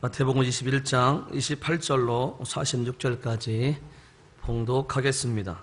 마태복음 21장 28절로 46절까지 봉독하겠습니다.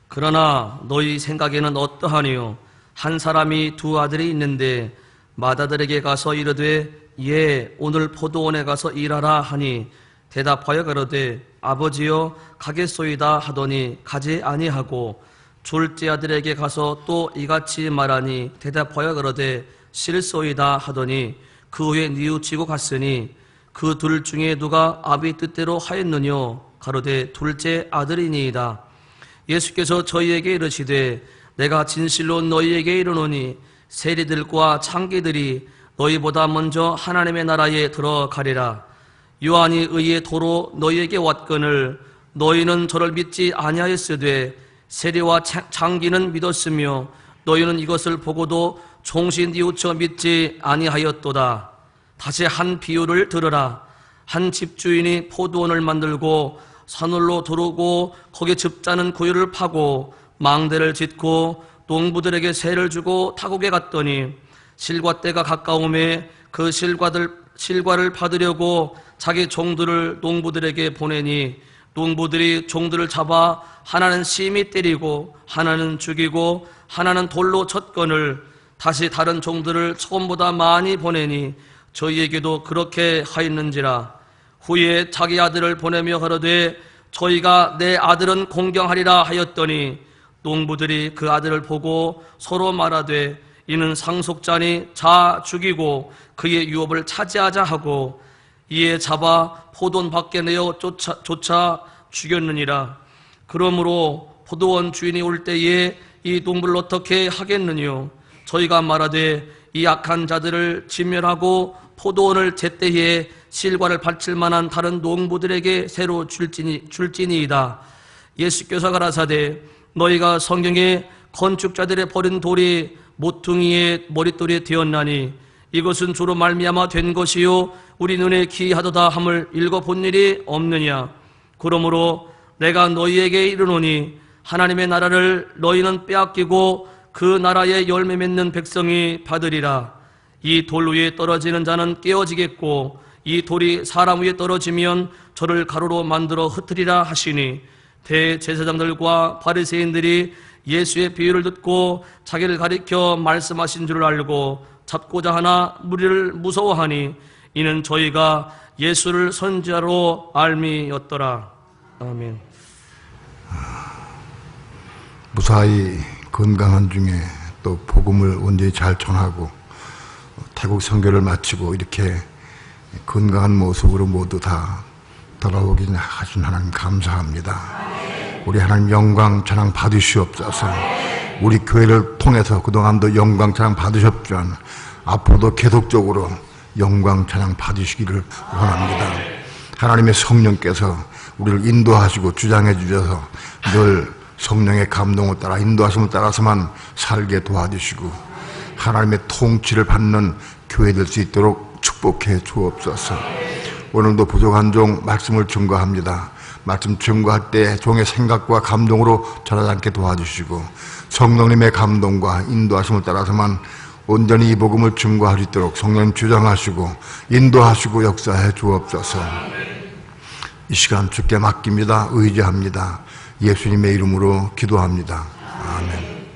그러나 너희 생각에는 어떠하니요? 한 사람이 두 아들이 있는데 맏아들에게 가서 이르되 예, 오늘 포도원에 가서 일하라 하니 대답하여 가로되 아버지여 가겠소이다 하더니 가지 아니하고 둘째 아들에게 가서 또 이같이 말하니 대답하여 가로되 싫소이다 하더니 그 후에 뉘우치고 갔으니 그 둘 중에 누가 아비 뜻대로 하였느뇨? 가로되 둘째 아들이니이다. 예수께서 저희에게 이르시되 내가 진실로 너희에게 이르노니 세리들과 창기들이 너희보다 먼저 하나님의 나라에 들어가리라. 요한이 의의 도로 너희에게 왔거늘 너희는 저를 믿지 아니하였으되 세리와 창기는 믿었으며 너희는 이것을 보고도 종시 뉘우쳐 믿지 아니하였도다. 다시 한 비유를 들으라. 한 집주인이 포도원을 만들고 산울로 두르고 거기에 즙자는 구유를 파고 망대를 짓고 농부들에게 세를 주고 타국에 갔더니 실과 때가 가까움에 그 실과를 받으려고 자기 종들을 농부들에게 보내니 농부들이 종들을 잡아 하나는 심히 때리고 하나는 죽이고 하나는 돌로 쳤거늘 다시 다른 종들을 처음보다 많이 보내니 저희에게도 그렇게 하였는지라. 후에 자기 아들을 보내며 가로되 저희가 내 아들은 공경하리라 하였더니 농부들이 그 아들을 보고 서로 말하되 이는 상속자니 자 죽이고 그의 유업을 차지하자 하고 이에 잡아 포도원 밖에 내어 쫓아 죽였느니라. 그러므로 포도원 주인이 올 때에 이 농부를 어떻게 하겠느뇨? 저희가 말하되 이 악한 자들을 진멸하고 포도원을 제때에 실과를 바칠 만한 다른 농부들에게 새로 줄지니이다. 예수께서 가라사대 너희가 성경에 건축자들의 버린 돌이 모퉁이의 머릿돌이 되었나니 이것은 주로 말미암아 된 것이요 우리 눈에 기이하도다 함을 읽어본 일이 없느냐. 그러므로 내가 너희에게 이르노니 하나님의 나라를 너희는 빼앗기고 그 나라에 열매 맺는 백성이 받으리라. 이 돌 위에 떨어지는 자는 깨어지겠고 이 돌이 사람 위에 떨어지면 저를 가루로 만들어 흩으리라 하시니 대제사장들과 바리새인들이 예수의 비유를 듣고 자기를 가리켜 말씀하신 줄 알고 잡고자 하나 무리를 무서워하니 이는 저희가 예수를 선지자로 알미였더라. 아멘. 무사히 건강한 중에 또 복음을 온전히 잘 전하고 태국 선교를 마치고 이렇게 건강한 모습으로 모두 다 돌아오게 하신 하나님 감사합니다. 우리 하나님 영광 찬양 받으시옵소서. 우리 교회를 통해서 그동안도 영광 찬양 받으셨지만 앞으로도 계속적으로 영광 찬양 받으시기를 원합니다. 하나님의 성령께서 우리를 인도하시고 주장해 주셔서 늘 성령의 감동을 따라 인도하심을 따라서만 살게 도와주시고 하나님의 통치를 받는 교회 될 수 있도록 축복해 주옵소서. 오늘도 부족한 종 말씀을 증거합니다. 말씀 증거할 때 종의 생각과 감동으로 전하지 않게 도와주시고 성령님의 감동과 인도하심을 따라서만 온전히 이 복음을 증거할 수 있도록 성령님 주장하시고 인도하시고 역사해 주옵소서. 이 시간 주께 맡깁니다. 의지합니다. 예수님의 이름으로 기도합니다. 아멘.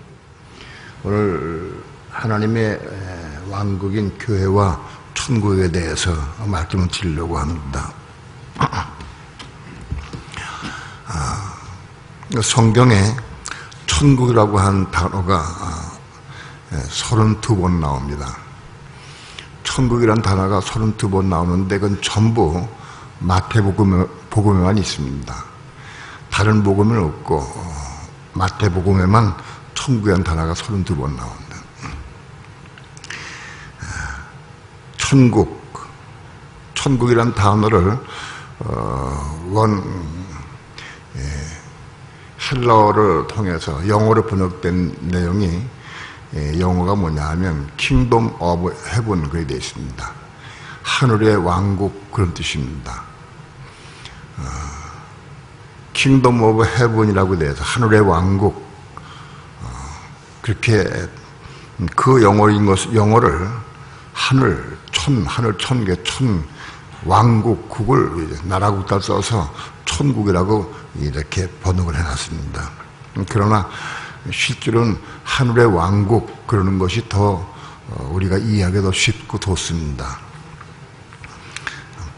오늘 하나님의 왕국인 교회와 천국에 대해서 말씀을 드리려고 합니다. 성경에 천국이라고 한 단어가 32번 나옵니다. 천국이라는 단어가 32번 나오는데 그건 전부 마태복음에만 있습니다. 다른 복음은 없고 마태복음에만 천국이라는 단어가 32번 나옵니다. 천국이라는 단어를 헬라어를 통해서 영어로 번역된 내용이 영어가 뭐냐 하면 Kingdom of Heaven 그렇게 되어 있습니다. 하늘의 왕국 그런 뜻입니다. Kingdom of Heaven이라고 되어 있어서 하늘의 왕국 그렇게 그 영어를 하늘 천개 왕국,국을 나라국다 써서 천국이라고 이렇게 번역을 해놨습니다. 그러나 실제로는 하늘의 왕국 그러는 것이 더 우리가 이해하기 더 쉽고 좋습니다.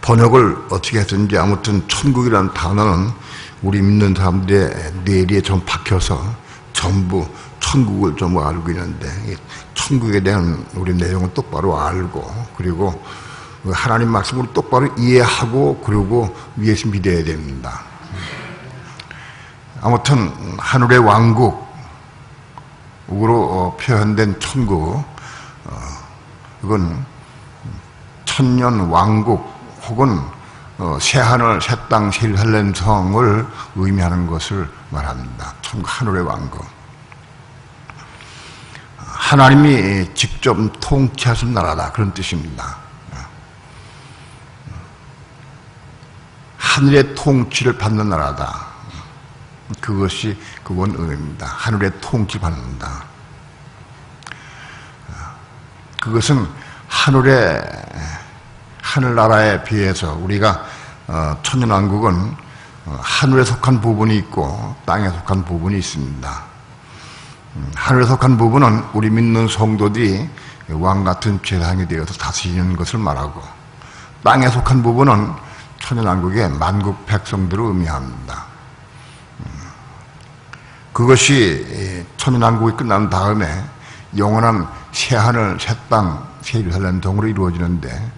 번역을 어떻게 했든지 아무튼 천국이라는 단어는 우리 믿는 사람들의 뇌리에 좀 박혀서 전부 천국을 좀 알고 있는데, 천국에 대한 우리 내용을 똑바로 알고, 그리고 하나님 말씀을 똑바로 이해하고, 그리고 위에서 믿어야 됩니다. 아무튼 하늘의 왕국으로 표현된 천국, 이건 천년 왕국 혹은 새하늘, 새땅, 새일살렘성을 의미하는 것을 말합니다. 천국, 하늘의 왕국. 하나님이 직접 통치하신 나라다, 그런 뜻입니다. 하늘의 통치를 받는 나라다. 그것이 그 원의미입니다. 하늘의 통치를 받는다. 그것은 하늘나라에 비해서 우리가 천년왕국은 하늘에 속한 부분이 있고 땅에 속한 부분이 있습니다. 하늘에 속한 부분은 우리 믿는 성도들이 왕같은 제사장이 되어서 다스리는 것을 말하고, 땅에 속한 부분은 천년왕국의 만국 백성들을 의미합니다. 그것이 천년왕국이 끝난 다음에 영원한 새하늘, 새땅, 새일살렘성으로 이루어지는데,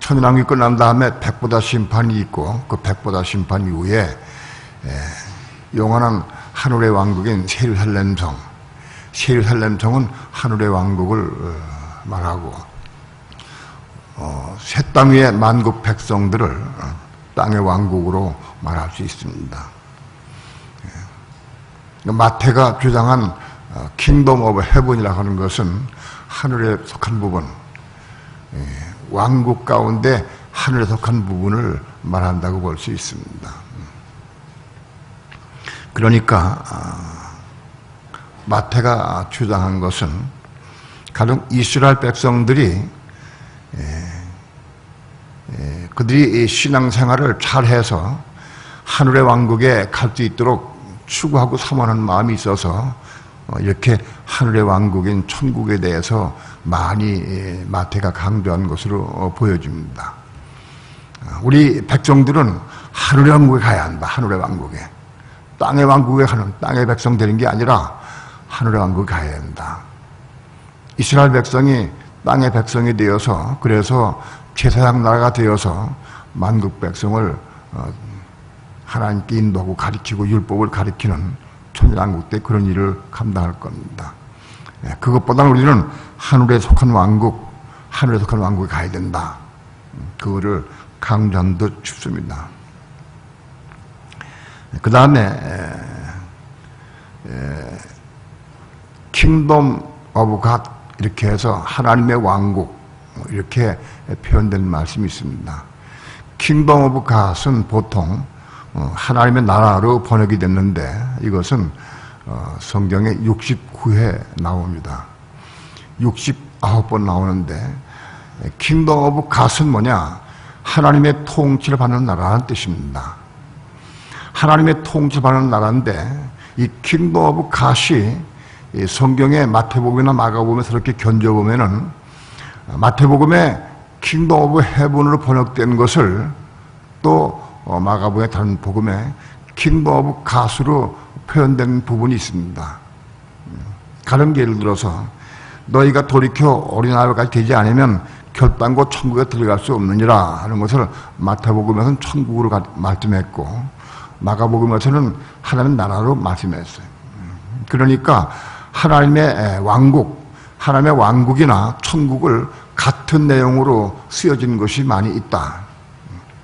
천년왕국이 끝난 다음에 백보다 심판이 있고, 그 백보다 심판 이후에 영원한 하늘의 왕국인 새일살렘성, 새일살렘성은 하늘의 왕국을 말하고, 새 땅 위의 만국 백성들을 땅의 왕국으로 말할 수 있습니다. 마태가 주장한 킹덤 오브 헤븐이라고 하는 것은 하늘에 속한 부분, 왕국 가운데 하늘에 속한 부분을 말한다고 볼 수 있습니다. 그러니까 마태가 주장한 것은 가령 이스라엘 백성들이 그들이 신앙생활을 잘해서 하늘의 왕국에 갈 수 있도록 추구하고 사모하는 마음이 있어서 이렇게 하늘의 왕국인 천국에 대해서 많이 마태가 강조한 것으로 보여집니다. 우리 백성들은 하늘의 왕국에 가야 한다. 하늘의 왕국에. 땅의 왕국에 가는, 땅의 백성 되는 게 아니라 하늘의 왕국에 가야 한다. 이스라엘 백성이 땅의 백성이 되어서, 그래서 제사장 나라가 되어서 만국 백성을 하나님께 인도하고 가르치고 율법을 가르치는 천년왕국 때 그런 일을 감당할 겁니다. 그것보다는 우리는 하늘에 속한 왕국, 하늘에 속한 왕국에 가야 된다. 그거를 강조한 듯 싶습니다. 그 다음에 킹덤 오브 갓 이렇게 해서 하나님의 왕국 이렇게 표현된 말씀이 있습니다. 킹덤 오브 갓은 보통 하나님의 나라로 번역이 됐는데, 이것은 성경에 69회 나옵니다. 69번 나오는데, 킹덤 오브 갓은 뭐냐? 하나님의 통치를 받는 나라라는 뜻입니다. 하나님의 통치를 받는 나라인데, 이 킹덤 오브 갓이 성경의 마태복음이나 마가복음에서 이렇게 견져보면은 마태복음에 킹덤 오브 헤븐으로 번역된 것을 또 마가복음의 다른 복음에 킹덤 오브 갓으로 표현된 부분이 있습니다. 다른 예를 들어서 너희가 돌이켜 어린아이까지 되지 않으면 결단코 천국에 들어갈 수 없느니라 하는 것을 마태복음에서는 천국으로 말씀했고, 마가복음에서는 하나님 나라로 말씀했어요. 그러니까 하나님의 왕국, 하나님의 왕국이나 천국을 같은 내용으로 쓰여진 것이 많이 있다,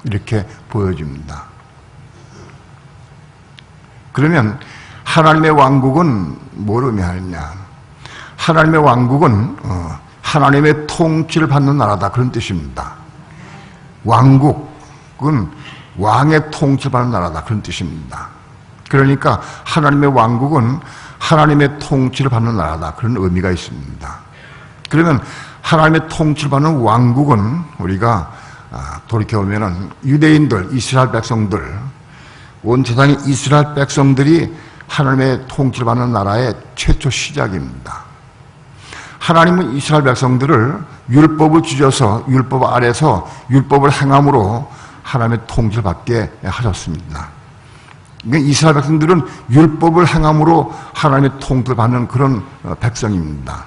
이렇게 보여집니다. 그러면 하나님의 왕국은 뭘 의미하느냐? 하나님의 왕국은 하나님의 통치를 받는 나라다, 그런 뜻입니다. 왕국은 왕의 통치를 받는 나라다, 그런 뜻입니다. 그러니까 하나님의 왕국은 하나님의 통치를 받는 나라다, 그런 의미가 있습니다. 그러면 하나님의 통치를 받는 왕국은 우리가 돌이켜보면은 유대인들, 이스라엘 백성들, 온 세상의 이스라엘 백성들이 하나님의 통치를 받는 나라의 최초 시작입니다. 하나님은 이스라엘 백성들을 율법을 주셔서 율법 아래서 율법을 행함으로 하나님의 통치를 받게 하셨습니다. 그러니까 이스라엘 백성들은 율법을 행함으로 하나님의 통치를 받는 그런 백성입니다.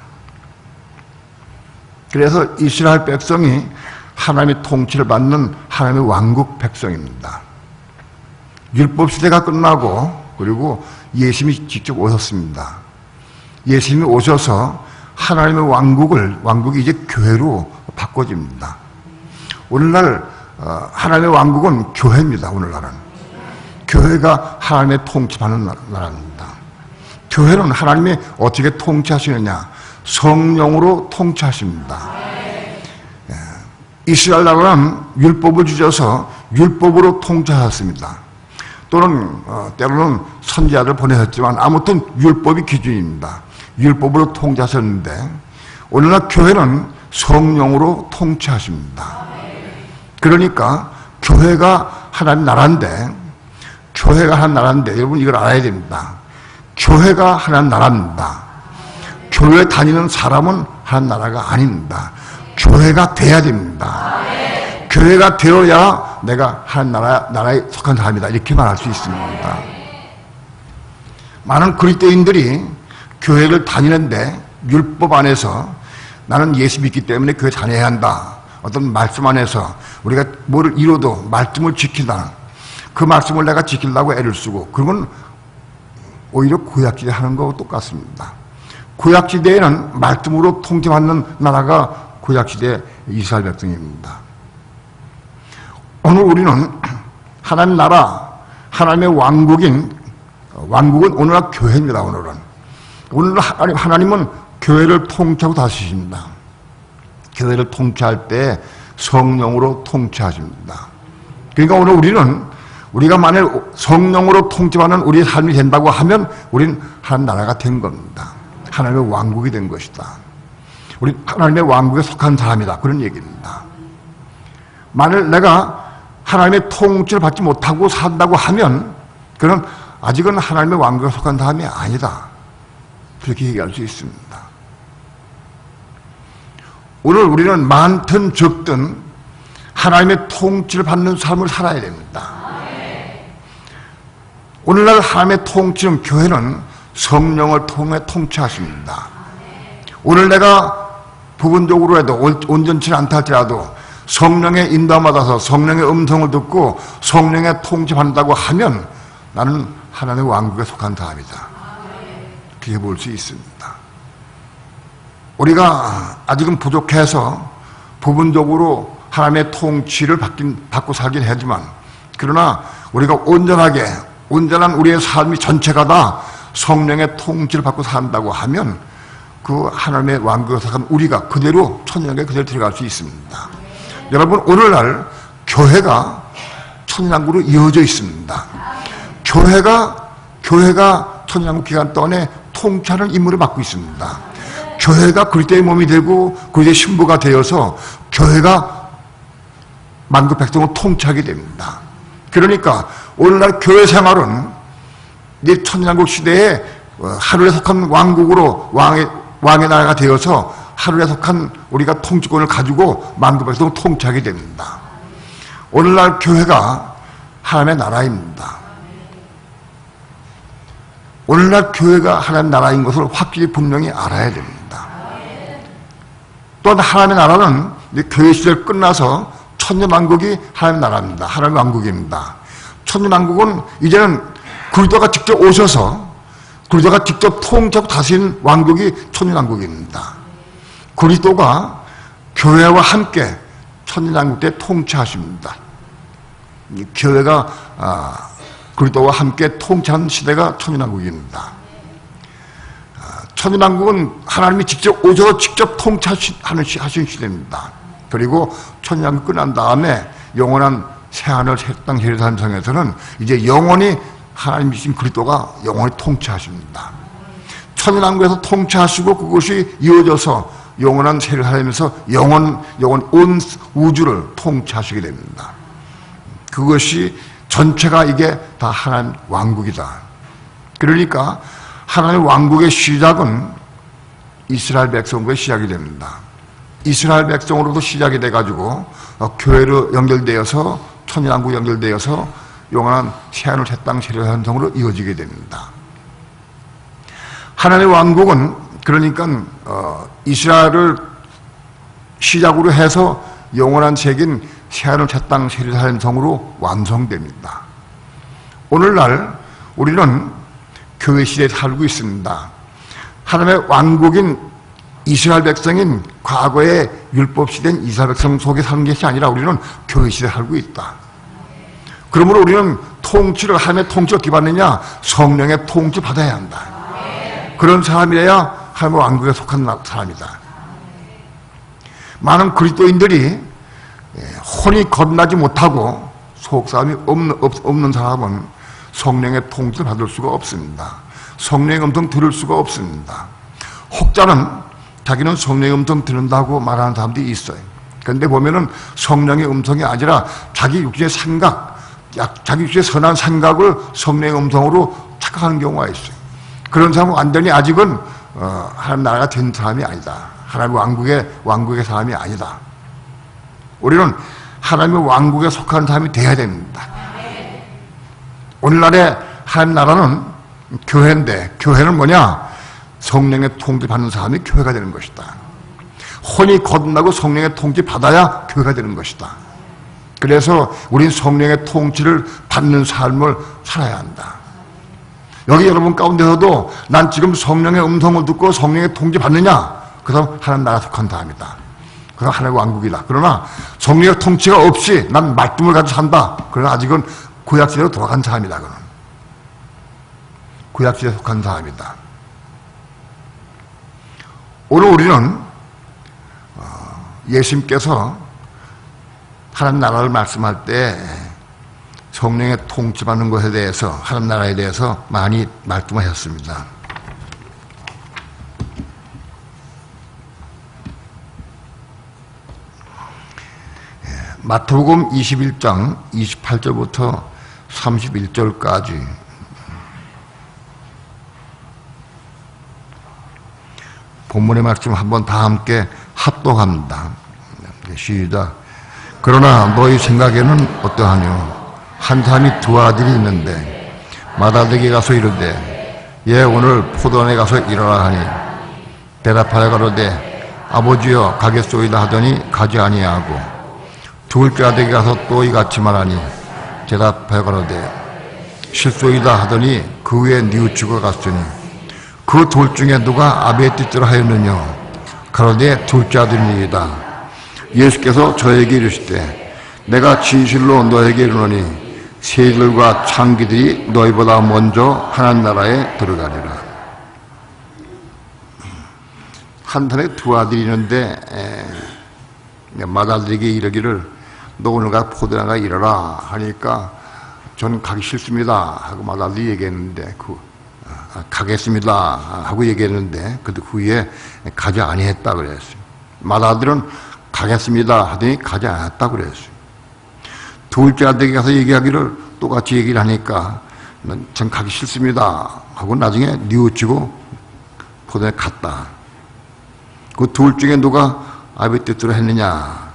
그래서 이스라엘 백성이 하나님의 통치를 받는 하나님의 왕국 백성입니다. 율법 시대가 끝나고 그리고 예수님이 직접 오셨습니다. 예수님이 오셔서 하나님의 왕국이 이제 교회로 바꿔집니다. 오늘날 하나님의 왕국은 교회입니다. 오늘날은 교회가 하나님의 통치받는 나라입니다. 교회는 하나님이 어떻게 통치하시느냐? 성령으로 통치하십니다. 이스라엘 나라는 율법을 주셔서 율법으로 통치하셨습니다. 또는 때로는 선지자를 보내셨지만 아무튼 율법이 기준입니다. 율법으로 통치하셨는데 오늘날 교회는 성령으로 통치하십니다. 그러니까 교회가 하나님 나라인데 여러분 이걸 알아야 됩니다. 교회가 하나님 나라입니다. 교회 다니는 사람은 하나님 나라가 아닙니다. 교회가 돼야 됩니다. 교회가 되어야 내가 하나님 나라에 속한 사람이다 이렇게 말할 수 있습니다. 많은 그리스도인들이 교회를 다니는데 율법 안에서 나는 예수 믿기 때문에 교회 다녀야 한다. 어떤 말씀 안에서 우리가 뭐를 이뤄도 말씀을 지킨다. 그 말씀을 내가 지키려고 애를 쓰고 그러면 오히려 구약시대 하는 거하고 똑같습니다. 구약시대에는 말씀으로 통치받는 나라가 구약시대 이스라엘 백성입니다. 오늘 우리는 하나님 나라, 하나님의 왕국은 오늘날 교회입니다. 오늘 하나님은 교회를 통치하고 다스리십니다. 교회를 통치할 때 성령으로 통치하십니다. 그러니까 오늘 우리가 만일 성령으로 통치받는 우리의 삶이 된다고 하면 우리는 하나님 나라가 된 겁니다. 하나님의 왕국이 된 것이다. 우리 하나님의 왕국에 속한 사람이다. 그런 얘기입니다. 만일 내가 하나님의 통치를 받지 못하고 산다고 하면 그는 아직은 하나님의 왕국에 속한 사람이 아니다. 그렇게 얘기할 수 있습니다. 오늘 우리는 많든 적든 하나님의 통치를 받는 삶을 살아야 됩니다. 오늘날 하나님의 통치는 교회는 성령을 통해 통치하십니다. 오늘 내가 부분적으로 해도 온전치 않다 할지라도 성령의 인도함 받아서 성령의 음성을 듣고 성령의 통치받는다고 하면 나는 하나님의 왕국에 속한 사람이다. 그렇게 볼 수 있습니다. 우리가 아직은 부족해서 부분적으로 하나님의 통치를 받고 살긴 하지만 그러나 우리가 온전한 우리의 삶이 전체가 다 성령의 통치를 받고 산다고 하면 그 하나님의 왕국에 속한 우리가 그대로 천년에 그대로 들어갈 수 있습니다. 여러분 오늘날 교회가 천년왕국으로 이어져 있습니다. 교회가 천년왕국 기간 동안에 통치하는 임무를 맡고 있습니다. 교회가 그리스도의 몸이 되고 그리스도의 신부가 되어서 교회가 만국 백성을 통치하게 됩니다. 그러니까 오늘날 교회 생활은 이 천년왕국 시대에 하늘에 속한 왕국으로 왕의 나라가 되어서 하늘에 속한 우리가 통치권을 가지고 만국 백성을 통치하게 됩니다. 오늘날 교회가 하나님의 나라입니다. 오늘날 교회가 하나님의 나라인 것을 확실히 분명히 알아야 됩니다. 또한 하나님의 나라는 교회 시절 끝나서 천년왕국이 하나님의 나라입니다. 하나님의 왕국입니다. 천년왕국은 이제는 그리스도가 직접 오셔서 그리스도가 직접 통치하고 다스리는 왕국이 천년왕국입니다. 그리스도가 교회와 함께 천년왕국 때 통치하십니다. 교회가 그리스도와 함께 통치하는 시대가 천년왕국입니다. 천년왕국은 하나님이 직접 오셔서 직접 통치하신 시대입니다. 그리고 천년왕국 끝난 다음에 영원한 새하늘 새 땅 예루살렘 성에서는 이제 영원히 하나님이신 그리스도가 영원히 통치하십니다. 천년왕국에서 통치하시고 그것이 이어져서 영원한 세를 하면서 영원 온 우주를 통치하시게 됩니다. 그것이 전체가 이게 다 하나님 왕국이다. 그러니까 하나님 왕국의 시작은 이스라엘 백성과 시작이 됩니다. 이스라엘 백성으로도 시작이 돼가지고 교회로 연결되어서 천년왕국 연결되어서 영원한 새하늘 새 땅 세례 현상으로 이어지게 됩니다. 하나님의 왕국은 그러니까 이스라엘을 시작으로 해서 영원한 세계인 새하늘 새 땅 세례 현상으로 완성됩니다. 오늘날 우리는 교회 시대에 살고 있습니다. 하나님의 왕국인 이스라엘 백성인 과거의 율법 시대인 이스라엘 백성 속에 사는 것이 아니라 우리는 교회 시대에 살고 있다. 그러므로 우리는 하나님의 통치를 어떻게 받느냐? 성령의 통치 받아야 한다. 그런 사람이라야 하나님의 왕국에 속한 사람이다. 많은 그리스도인들이 혼이 거듭나지 못하고 속사함이 없는 사람은 성령의 통치를 받을 수가 없습니다. 성령의 음성 들을 수가 없습니다. 혹자는 자기는 성령의 음성 듣는다고 말하는 사람들이 있어요. 그런데 보면은 성령의 음성이 아니라 자기 육신의 생각, 자기 육신의 선한 생각을 성령의 음성으로 착각하는 경우가 있어요. 그런 사람은 완전히 아직은 하나님 나라가 된 사람이 아니다. 하나님 왕국의 사람이 아니다. 우리는 하나님의 왕국에 속한 사람이 되어야 됩니다. 오늘날의 하나님 나라는 교회인데, 교회는 뭐냐? 성령의 통치 받는 사람이 교회가 되는 것이다. 혼이 거듭나고 성령의 통치 받아야 교회가 되는 것이다. 그래서 우린 성령의 통치를 받는 삶을 살아야 한다. 여기 여러분 가운데서도 난 지금 성령의 음성을 듣고 성령의 통치 받느냐? 그 사람 하나님 나라 속한 사람이다. 그 사람 하나님의 왕국이다. 그러나 성령의 통치가 없이 난 말씀을 가지고 산다. 그러나 아직은 구약시대로 돌아간 사람이다. 그는 구약시대에 속한 사람이다. 오늘 우리는 예수님께서 하나님 나라를 말씀할 때 성령의 통치받는 것에 대해서, 하나님 나라에 대해서 많이 말씀하셨습니다. 마태복음 21장 28절부터 31절까지 본문의 말씀 한번 다 함께 합독합니다. 시작. 그러나 너희 생각에는 어떠하뇨? 한 사람이 두 아들이 있는데 맏아들에게 가서 이르되 얘 오늘 포도원에 가서 일하라 하니 대답하여 가로되 아버지여 가겠소이다 하더니 가지 아니하고 둘째 아들에게 가서 또 이같이 말하니 대답하여 가로되 실소이다 하더니 그 후에 뉘우치고 갔으니 그 둘 중에 누가 아비의 뜻대로 하였느냐? 가로되 둘째 아들이니이다. 예수께서 저에게 이르시되 내가 진실로 너에게 이르노니 새들과 창기들이 너희보다 먼저 하나님 나라에 들어가리라. 한 사람에 두 아들이 있는데 맏아들에게 이르기를 너 오늘 가 포도나가 일어라 하니까 저는 가기 싫습니다 하고 맏아들이 얘기했는데 가겠습니다 하고 얘기했는데 그 후에 가지 아니했다 그랬어요. 맏아들은 가겠습니다 하더니 가지 않았다 그랬어요. 둘째 아들에게 가서 얘기하기를 똑같이 얘기를 하니까 전 가기 싫습니다 하고 나중에 뉘우치고 포도에 갔다. 그 둘 중에 누가 아비 뜻대로 했느냐?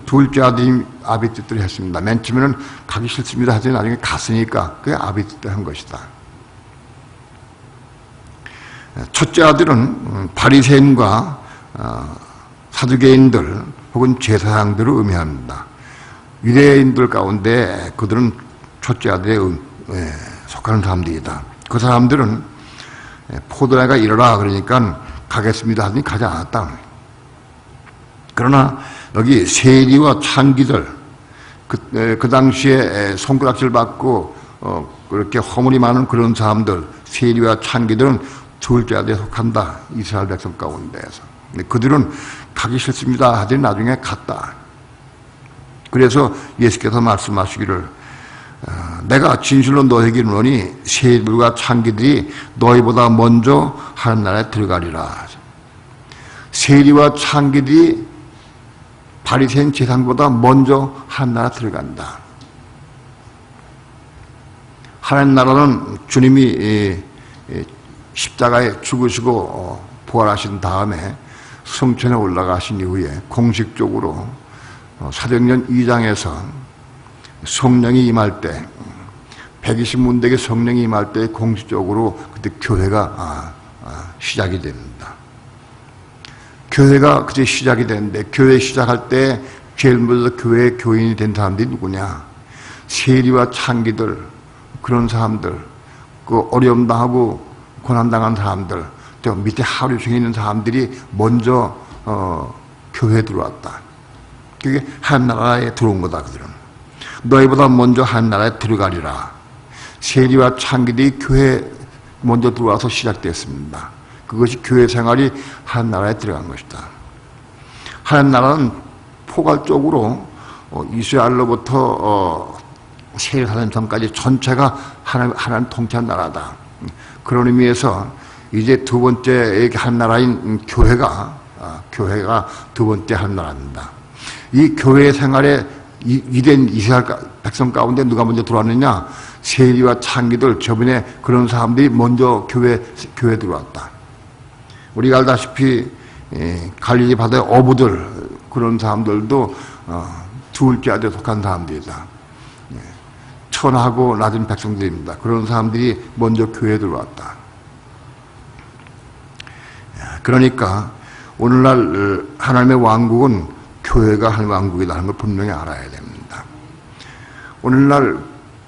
둘째 아들이 아비 뜻대로 했습니다. 맨 처음에는 가기 싫습니다 하더니 나중에 갔으니까 그게 아비 뜻대로 한 것이다. 첫째 아들은 바리새인과 사두개인들 혹은 제사장들을 의미합니다. 유대인들 가운데 그들은 첫째 아들에 속하는 사람들이다. 그 사람들은 포도나가 일어나 그러니까 가겠습니다 하더니 가지 않았다. 그러나 여기 세리와 창기들 그 당시에 손가락질 받고 그렇게 허물이 많은 그런 사람들, 세리와 창기들은 둘째 아들에 속한다. 이스라엘 백성 가운데에서. 그들은 가기 싫습니다 하더니 나중에 갔다. 그래서 예수께서 말씀하시기를 내가 진실로 너에게 이르노니 새들과 창기들이 너희보다 먼저 하나님 나라에 들어가리라. 세리와 창기들이 바리새인 제사장보다 먼저 하나님 나라 들어간다. 하나님 나라는 주님이 십자가에 죽으시고 부활하신 다음에 성천에 올라가신 이후에 공식적으로 사도행전 2장에서 성령이 임할 때 120문대의 성령이 임할 때 공식적으로 그때 교회가 시작이 됩니다. 교회가 그때 시작이 되는데 교회 시작할 때 제일 먼저 교회의 교인이 된 사람들이 누구냐? 세리와 창기들, 그런 사람들, 그 어려움 당하고 고난 당한 사람들, 또 밑에 하루 중에 있는 사람들이 먼저 교회에 들어왔다. 그게 하나님 나라에 들어온 거다. 그들은 너희보다 먼저 하나님 나라에 들어가리라. 세리와 창기들이 교회에 먼저 들어와서 시작됐습니다. 그것이 교회 생활이 하나님 나라에 들어간 것이다. 하나님 나라는 포괄적으로 이스라엘로부터 세례사람까지 전체가 하나님 통치한 나라다. 그런 의미에서 이제 두 번째 한 나라인 교회가 두 번째 한 나라입니다. 이 교회 생활에 이된 이스라엘 백성 가운데 누가 먼저 들어왔느냐? 세리와 창기들, 저번에 그런 사람들이 먼저 교회에 들어왔다. 우리가 알다시피 갈릴리 바다의 어부들, 그런 사람들도 둘째 아들에 속한 사람들이다. 천하고 낮은 백성들입니다. 그런 사람들이 먼저 교회에 들어왔다. 그러니까 오늘날 하나님의 왕국은 교회가 하나님의 왕국이라는 걸 분명히 알아야 됩니다. 오늘날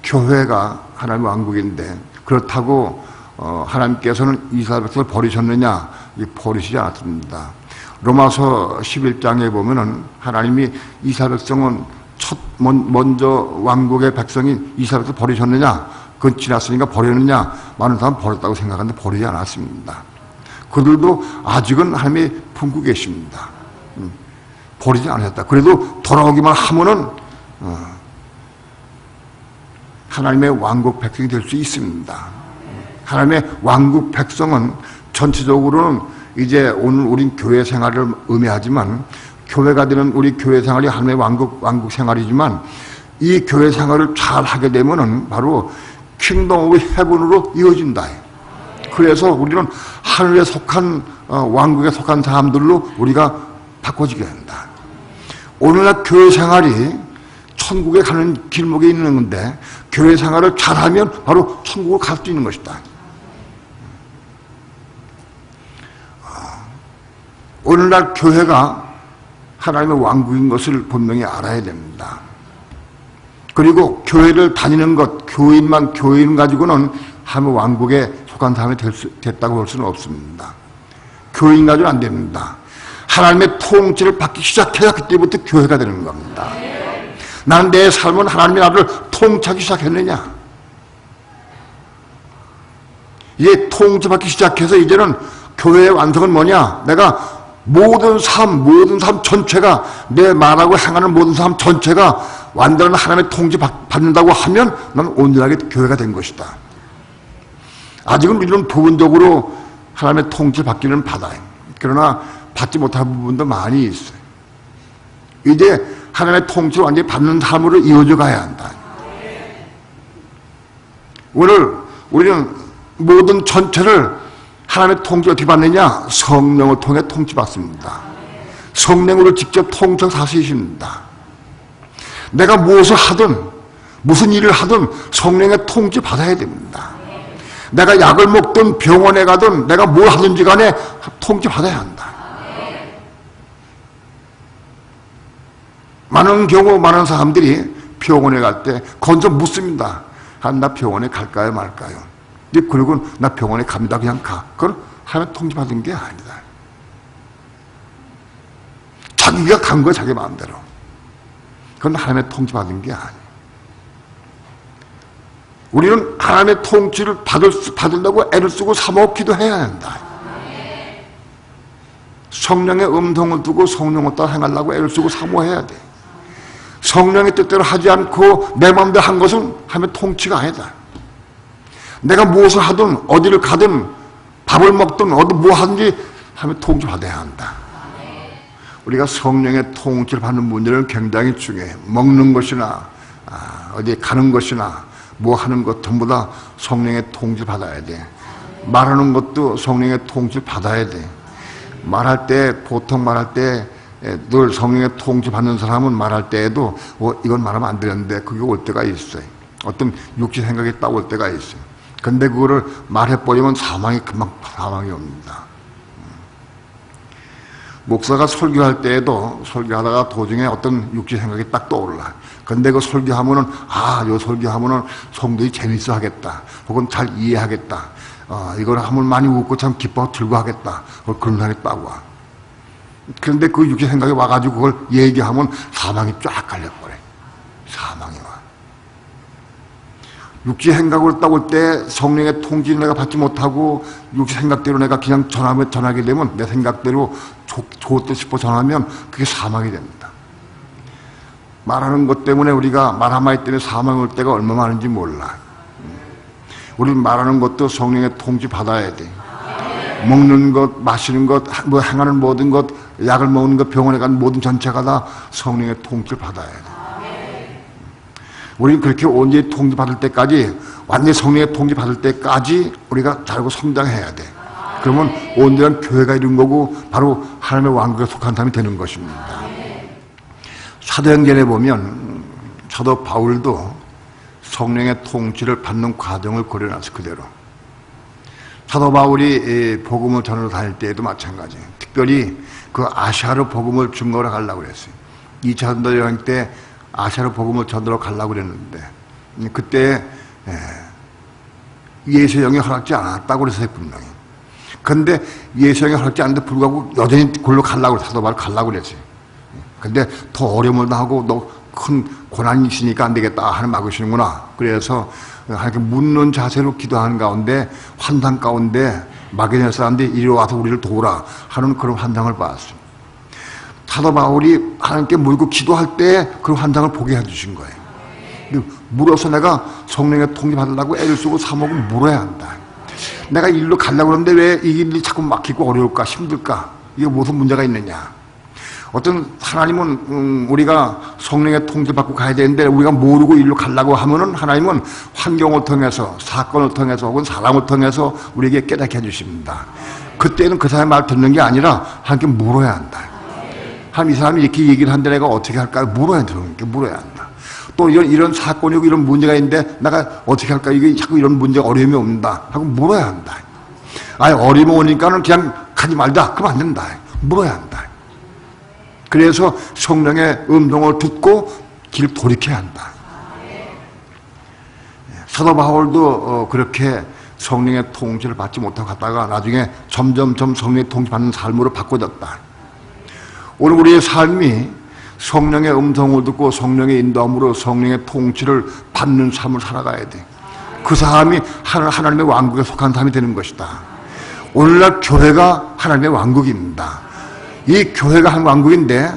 교회가 하나님의 왕국인데 그렇다고 하나님께서는 이스라엘 백성을 버리셨느냐? 버리시지 않았습니다. 로마서 11장에 보면은 하나님이 이스라엘 백성은 먼저 왕국의 백성인 이스라엘 백성을 버리셨느냐? 그건 지났으니까 버렸느냐? 많은 사람은 버렸다고 생각하는데 버리지 않았습니다. 그들도 아직은 하나님이 품고 계십니다. 버리지 않았다. 그래도 돌아오기만 하면은 하나님의 왕국 백성이 될 수 있습니다. 하나님의 왕국 백성은 전체적으로는 이제 오늘 우린 교회 생활을 의미하지만 교회가 되는 우리 교회 생활이 하나님의 왕국 생활이지만 이 교회 생활을 잘 하게 되면은 바로 킹덤 오브 헤븐으로 이어진다. 그래서 우리는 하늘에 속한 왕국에 속한 사람들로 우리가 바꿔지게 된다. 오늘날 교회 생활이 천국에 가는 길목에 있는 건데 교회 생활을 잘하면 바로 천국으로 갈 수 있는 것이다. 오늘날 교회가 하나님의 왕국인 것을 분명히 알아야 됩니다. 그리고 교회를 다니는 것, 교인 가지고는 하나님의 왕국에 속한 사람이 됐다고 볼 수는 없습니다. 교인 가지고는 안 됩니다. 하나님의 통치를 받기 시작해야 그때부터 교회가 되는 겁니다. 나는 내 삶은 하나님이 나를 통치하기 시작했느냐? 이제 통치받기 시작해서 이제는 교회의 완성은 뭐냐? 내가 모든 삶 전체가 내 말하고 행하는 모든 삶 전체가 완전한 하나님의 통치 받는다고 하면 나는 온전하게 교회가 된 것이다. 아직은 우리는 부분적으로 하나님의 통치 받기는 받아요. 그러나 받지 못할 부분도 많이 있어요. 이제 하나님의 통치를 완전히 받는 삶으로 이어져 가야 한다. 오늘 우리는 모든 전체를 하나님의 통치 어떻게 받느냐? 성령을 통해 통치받습니다. 성령으로 직접 통치하고 다스리십니다. 내가 무엇을 하든 무슨 일을 하든 성령의 통치 받아야 됩니다. 내가 약을 먹든 병원에 가든 내가 뭘 하든지 간에 통치 받아야 한다. 많은 경우 많은 사람들이 병원에 갈 때 건져 묻습니다. 나 병원에 갈까요 말까요? 그리고 나 병원에 갑니다. 그냥 가. 그건 하나님 통치받은 게 아니다. 자기가 간 거야 자기 마음대로. 그건 하나님의 통치받은 게 아니에요. 우리는 하나님의 통치를 받으려고 애를 쓰고 사모하고 기도해야 한다. 성령의 음성을 두고 성령을 따라 행하려고 애를 쓰고 사모해야 돼. 성령의 뜻대로 하지 않고 내 마음대로 한 것은 하나님의 통치가 아니다. 내가 무엇을 하든 어디를 가든 밥을 먹든 어디 뭐 하든지 하나님의 통치 받아야 한다. 우리가 성령의 통치를 받는 문제는 굉장히 중요해요. 먹는 것이나 어디 가는 것이나 뭐 하는 것 전부 다 성령의 통치를 받아야 돼. 말하는 것도 성령의 통치를 받아야 돼. 말할 때, 보통 말할 때 늘 성령의 통치 받는 사람은 말할 때에도 이건 말하면 안 되는데 그게 올 때가 있어요. 어떤 육체 생각이 딱 올 때가 있어요. 근데 그거를 말해버리면 금방 사망이 옵니다. 목사가 설교할 때에도 설교하다가 도중에 어떤 육체 생각이 딱 떠올라. 근데 그 설교하면은 요 설교하면은 성도들이 재밌어 하겠다. 혹은 잘 이해하겠다. 이걸 하면 많이 웃고 참 기뻐 들고 하겠다. 그런 사람이 딱 와. 그런데 그 육체 생각이 와가지고 그걸 얘기하면 사망이 쫙 갈려버려. 사망이 와. 육체 생각으로 딱 올 때 성령의 통지를 내가 받지 못하고 육체 생각대로 내가 그냥 전하게 되면 내 생각대로 좋다 싶어 전하면 그게 사망이 됩니다. 말하는 것 때문에 우리가 말 한마디 때문에 사망이 올 때가 얼마나 많은지 몰라. 우리 말하는 것도 성령의 통지 받아야 돼. 먹는 것, 마시는 것, 뭐 행하는 모든 것, 약을 먹는 것, 병원에 간 모든 전체가 다 성령의 통지를 받아야 돼. 우리는 그렇게 온전히 통지 받을 때까지, 완전히 성령의 통지 받을 때까지 우리가 자라고 성장해야 돼. 그러면 온전한 교회가 이룬 거고 바로 하나님의 왕국에 속한 사람이 되는 것입니다. 사도행전에 보면 사도 바울도 성령의 통치를 받는 과정을 그려놨어. 그대로. 사도 바울이 복음을 전하러 다닐 때에도 마찬가지예요. 특별히 그 아시아로 복음을 증거하러 가려고 그랬어요. 2차 전도 여행 때 아시아로 복음을 전하러 가려고 그랬는데 그때 예수의 영이 허락지 않았다고 그랬어요. 분명히. 근데 예수의 영이 허락지 않는데 불구하고 여전히 그걸로 가려고 사도 바울 가려고 그랬어요. 근데 더 어려움을 당하고 너 큰 고난이 있으니까 안 되겠다 하는 막으시는구나. 그래서 하나님께 묻는 자세로 기도하는 가운데 환상 가운데 마게도냐 사람들이 이리 와서 우리를 도우라 하는 그런 환상을 봤어요. 사도 바울이 하나님께 물고 기도할 때 그 환상을 보게 해주신 거예요. 물어서 내가 성령의 통치 받으려고 애를 쓰고 사목을 물어야 한다. 내가 일로 가려고 그러는데 왜 이 길이 자꾸 막히고 어려울까 힘들까? 이게 무슨 문제가 있느냐? 어떤 하나님은 우리가 성령의 통치를 받고 가야 되는데 우리가 모르고 일로 가려고 하면은 하나님은 환경을 통해서 사건을 통해서 혹은 사람을 통해서 우리에게 깨닫게 해주십니다. 그때는 그 사람의 말 듣는 게 아니라 하나님께 물어야 한다. 하나님 이 사람이 이렇게 얘기를 한데 내가 어떻게 할까? 물어야 한다. 또 이런 사건이고 이런 문제가 있는데 내가 어떻게 할까? 이게 자꾸 이런 문제가 어려움이 온다 하고 물어야 한다. 아니 어려움이 오니까는 그냥 가지 말자. 그러면 안 된다. 물어야 한다. 그래서 성령의 음성을 듣고 길을 돌이켜야 한다. 사도 바울도 그렇게 성령의 통치를 받지 못하고 갔다가 나중에 점점점 성령의 통치 받는 삶으로 바꿔졌다. 오늘 우리의 삶이 성령의 음성을 듣고 성령의 인도함으로 성령의 통치를 받는 삶을 살아가야 돼. 그 사람이 하나님의 왕국에 속한 사람이 되는 것이다. 오늘날 교회가 하나님의 왕국입니다. 이 교회가 한 왕국인데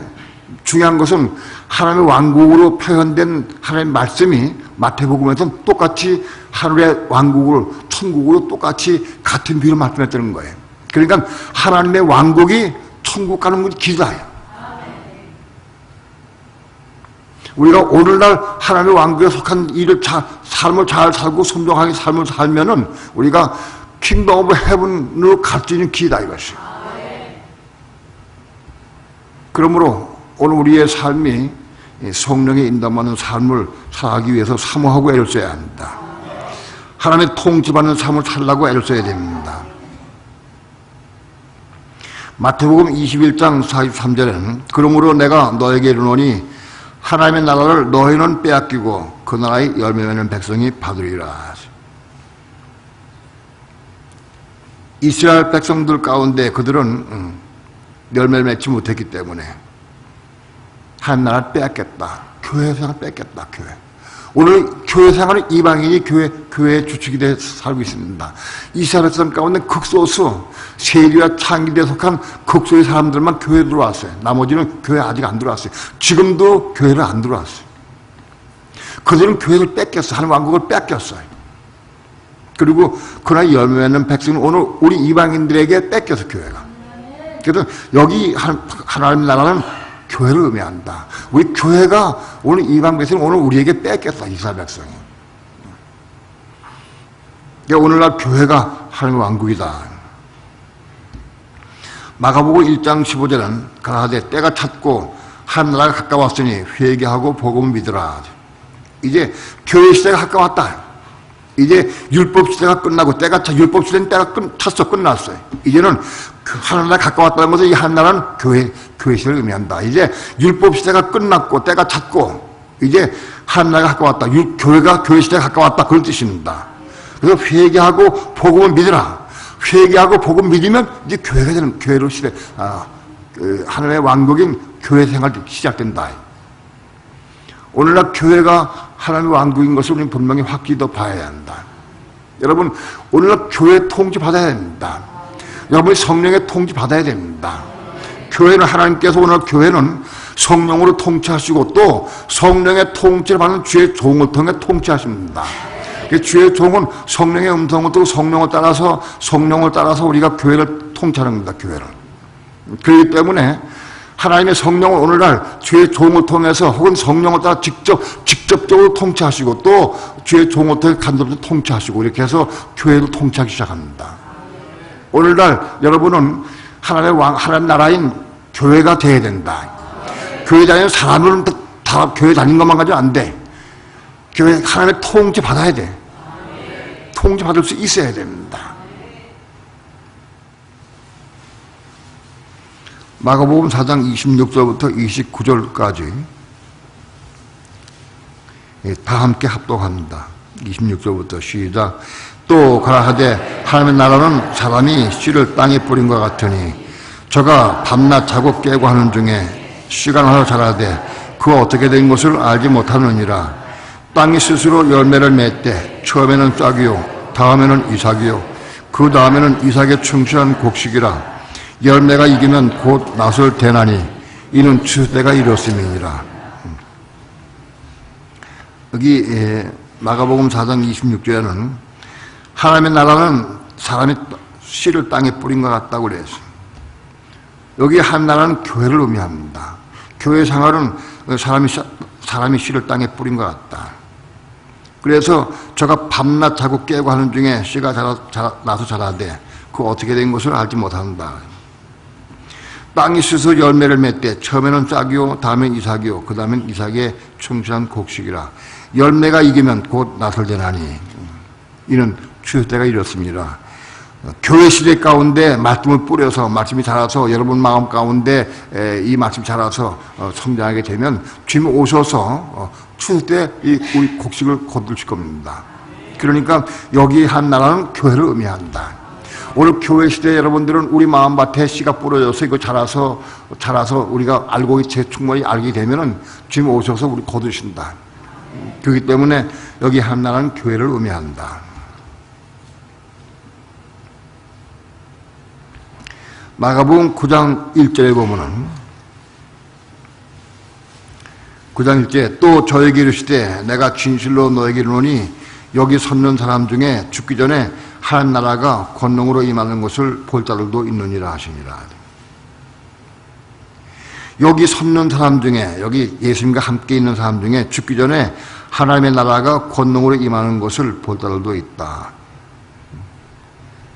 중요한 것은 하나님의 왕국으로 표현된 하나님의 말씀이 마태복음에서는 똑같이 하늘의 왕국을 천국으로 똑같이 같은 비유로 말씀했다는 거예요. 그러니까 하나님의 왕국이 천국 가는 건 기다예요. 우리가 오늘날 하나님의 왕국에 속한 삶을 잘 살고 순종하게 삶을 살면은 우리가 킹덤 오브 헤븐으로 갈 수 있는 길이다 이것이에요. 그러므로 오늘 우리의 삶이 성령의 인도받는 삶을 살아가기 위해서 사모하고 애를 써야 합니다. 하나님의 통치받는 삶을 살라고 애를 써야 됩니다. 마태복음 21장 43절에는 그러므로 내가 너에게 이르노니 하나님의 나라를 너희는 빼앗기고 그 나라의 열매 맺는 백성이 받으리라. 이스라엘 백성들 가운데 그들은 열매를 맺지 못했기 때문에 하나님 나라를 빼앗겠다. 교회 생활을 뺏겠다. 교회. 오늘 교회 생활은 이방인이 교회의 주축이 돼 살고 있습니다. 이스라엘 백성 가운데 극소수 세리와 창기대에 속한 극소의 사람들만 교회에 들어왔어요. 나머지는 교회 아직 안 들어왔어요. 지금도 교회를 안 들어왔어요. 그들은 교회를 뺏겼어요. 하나님 왕국을 뺏겼어요. 그리고 그러나 열매 맺는 백성은 오늘 우리 이방인들에게 뺏겨서 교회가 그래서 여기 하나님 나라는 교회를 의미한다. 우리 교회가 오늘 이방 백성은 오늘 우리에게 뺏겼다. 이스라엘 백성이. 그러니까 오늘날 교회가 하나님의 왕국이다. 마가복음 1장 15절은 가라사대 때가 찼고 하나님 나라가 가까웠으니 회개하고 복음을 믿으라. 이제 교회 시대가 가까웠다. 이제 율법 시대가 끝나고 때가 차, 율법 시대는 때가 찼어. 끝났어요. 이제는 하나님 나라가 가까웠다는 것은 이 하나님 나라는 교회 시대를 의미한다. 이제 율법 시대가 끝났고 때가 찼고 이제 하나님 나라가 가까웠다. 교회가 교회 시대가 가까웠다. 그런 뜻입니다. 그래서 회개하고 복음을 믿으라. 회개하고 복음 믿으면 이제 교회가 되는 교회로 하나님의 왕국인 교회 생활이 시작된다. 오늘날 교회가 하나님의 왕국인 것을 우리는 분명히 확실히 더 봐야 한다. 여러분, 오늘날 교회 통치 받아야 됩니다. 여러분이 성령의 통치 받아야 됩니다. 교회는 하나님께서 오늘 교회는 성령으로 통치하시고 또 성령의 통치를 받는 주의 종을 통해 통치하십니다. 주의 종은 성령의 음성을 듣고 성령을 따라서 우리가 교회를 통치하는 겁니다. 교회를. 그렇기 때문에 하나님의 성령을 오늘날 주의 종을 통해서 혹은 성령을 따라 직접적으로 통치하시고 또 주의 종을 통해 간접적으로 통치하시고 이렇게 해서 교회를 통치하기 시작합니다. 오늘날 여러분은 하나님 나라인 교회가 되어야 된다. 교회 다니는 사람은 다 교회 다닌 것만 가지고 안 돼. 교회 하나님의 통치 받아야 돼. 통치 받을 수 있어야 됩니다. 마가복음 4장 26절부터 29절까지 다 함께 합독합니다. 26절부터 시작. 또 가라사대 하나님의 나라는 사람이 씨를 땅에 뿌린 것 같으니 저가 밤낮 자고 깨고 하는 중에 씨가 나서 자라되 그 어떻게 된 것을 알지 못하느니라. 땅이 스스로 열매를 맺되 처음에는 싹이요 다음에는 이삭이요 그 다음에는 이삭의 충실한 곡식이라. 열매가 익으면 곧 낫을 대나니 이는 추수때가 이렇음이니라. 여기 마가복음 4장 26절에는 하나님의 나라는 사람이 씨를 땅에 뿌린 것 같다고 그랬어요. 여기 하나님 나라는 교회를 의미합니다. 교회 생활은 사람이 씨를 땅에 뿌린 것 같다. 그래서 저가 밤낮 자고 깨고 하는 중에 씨가 나서 자라되 그 어떻게 된 것을 알지 못한다. 땅이 스스로 열매를 맺되 처음에는 싹이요 다음엔 이삭이요 그 다음엔 이삭의 충실한 곡식이라. 열매가 익으면 곧 낫을 대나니 이는 추수때가 이렇습니다. 교회 시대 가운데 말씀을 뿌려서 말씀이 자라서 여러분 마음 가운데 이 말씀이 자라서 성장하게 되면 주님 오셔서 추수때 우리 곡식을 거두실 겁니다. 그러니까 여기 한 나라는 교회를 의미한다. 오늘 교회 시대에 여러분들은 우리 마음밭에 씨가 뿌려져서 이거 자라서 우리가 알고 충분히 알게 되면은 주님 오셔서 우리 거두신다. 그렇기 때문에 여기 한 나라는 교회를 의미한다. 마가복음 9장 1절에 보면은 9장 1절에 또 저에게 이르시되 내가 진실로 너에게 이르노니 여기 섰는 사람 중에 죽기 전에 하나님 나라가 권능으로 임하는 것을 볼 자들도 있느니라 하시니라. 여기 섰는 사람 중에 여기 예수님과 함께 있는 사람 중에 죽기 전에 하나님의 나라가 권능으로 임하는 것을 볼 자들도 있다.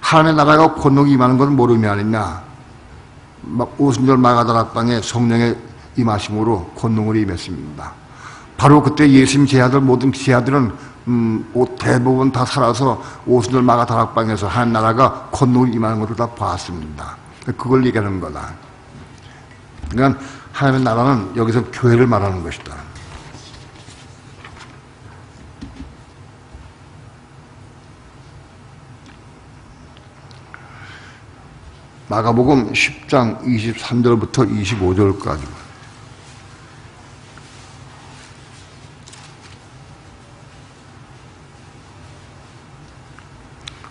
하나님의 나라가 권능이 임하는 것은 뭘 의미하느냐? 오순절 마가다락방에 성령의 임하심으로 권능으로 임했습니다. 바로 그때 예수님 제자들 모든 제자들은 대부분 다 살아서 오순절 마가다락방에서 하나님 나라가 권능으로 임하는 것을 다 봤습니다. 그걸 얘기하는 거다. 그러니까 하나님의 나라는 여기서 교회를 말하는 것이다. 마가복음 10장 23절부터 25절까지.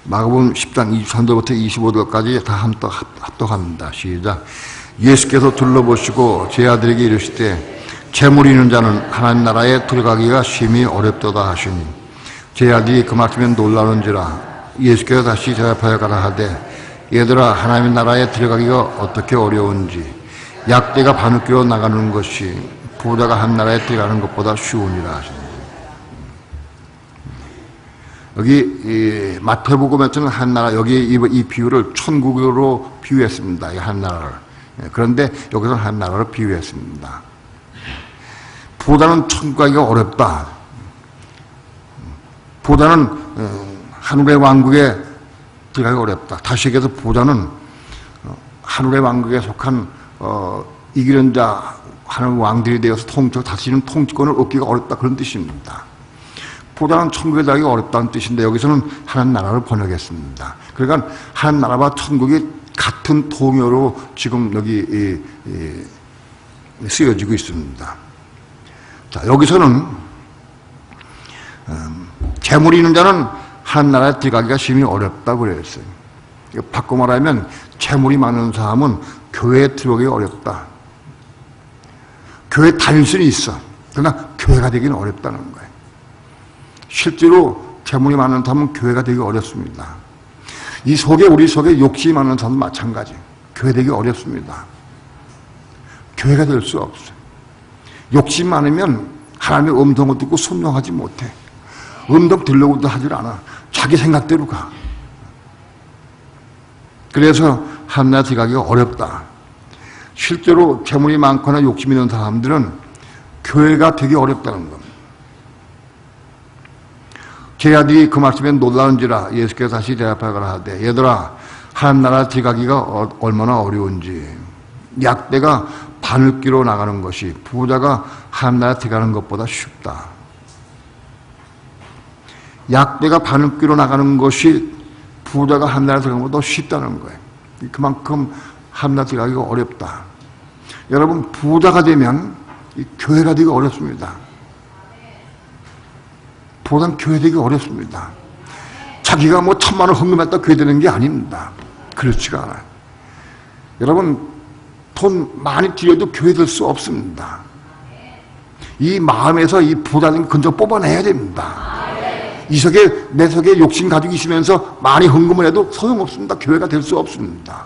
마가복음 10장 23절부터 25절까지 다 합독합니다. 시작. 예수께서 둘러보시고 제 아들에게 이르시되 재물이 있는 자는 하나님 나라에 들어가기가 심히 어렵도다 하시니 제 아들이 그 말씀에 놀라는지라. 예수께서 다시 대답하여 가라 하되 얘들아, 하나님의 나라에 들어가기가 어떻게 어려운지 약대가 바느끼러 나가는 것이 부자가 한 나라에 들어가는 것보다 쉬우니라 하십니다. 여기 마태복음에서는 한 나라, 여기 이 비유를 천국으로 비유했습니다. 이 한 나라를. 그런데 여기서는 한 나라로 비유했습니다. 부자는 천국 가기가 어렵다. 부자는 하늘의 왕국에 들어가기가 어렵다. 다시 얘기해서 부자는 하늘의 왕국에 속한 이기는 자, 하늘 왕들이 되어서 다시는 통치권을 얻기가 어렵다. 그런 뜻입니다. 부자는 천국에 들어가기가 어렵다는 뜻인데 여기서는 하나님 나라를 번역했습니다. 그러니까 하나님 나라와 천국이 같은 동요로 지금 여기 쓰여지고 있습니다. 자, 여기서는 재물이 있는 자는 하나님 나라에 들어가기가 심히 어렵다고 그랬어요. 바꿔 말하면 재물이 많은 사람은 교회에 들어가기가 어렵다. 교회 다닐 수는 있어. 그러나 교회가 되기는 어렵다는 거예요. 실제로 재물이 많은 사람은 교회가 되기 어렵습니다. 우리 속에 욕심이 많은 사람도 마찬가지. 교회 되기 어렵습니다. 교회가 될 수 없어요. 욕심 많으면 하나님의 음성을 듣고 순종하지 못해. 음성 들려고도 하질 않아. 자기 생각대로 가. 그래서 하나님 들어가기가 어렵다. 실제로 재물이 많거나 욕심 있는 사람들은 교회가 되기 어렵다는 겁니다. 제 아들이 그 말씀에 놀라운지라 예수께서 다시 대답하거나 하되 얘들아, 하나님 나라 들어가기가 얼마나 어려운지 약대가 바늘귀로 나가는 것이 부자가 하나님 나라 들어가는 것보다 쉽다. 약대가 바늘귀로 나가는 것이 부자가 하나님 나라 들어가는 것보다 쉽다는 거예요. 그만큼 하나님 나라 들어가기가 어렵다. 여러분, 부자가 되면 교회가 되기 어렵습니다. 부자는 교회 되기 어렵습니다. 자기가 뭐 1,000만 원 헌금했다 교회 되는 게 아닙니다. 그렇지가 않아요. 여러분, 돈 많이 들여도 교회 될 수 없습니다. 이 마음에서 이 부자는 근저 뽑아내야 됩니다. 내 속에 욕심 가지고 있으면서 많이 헌금을 해도 소용없습니다. 교회가 될 수 없습니다.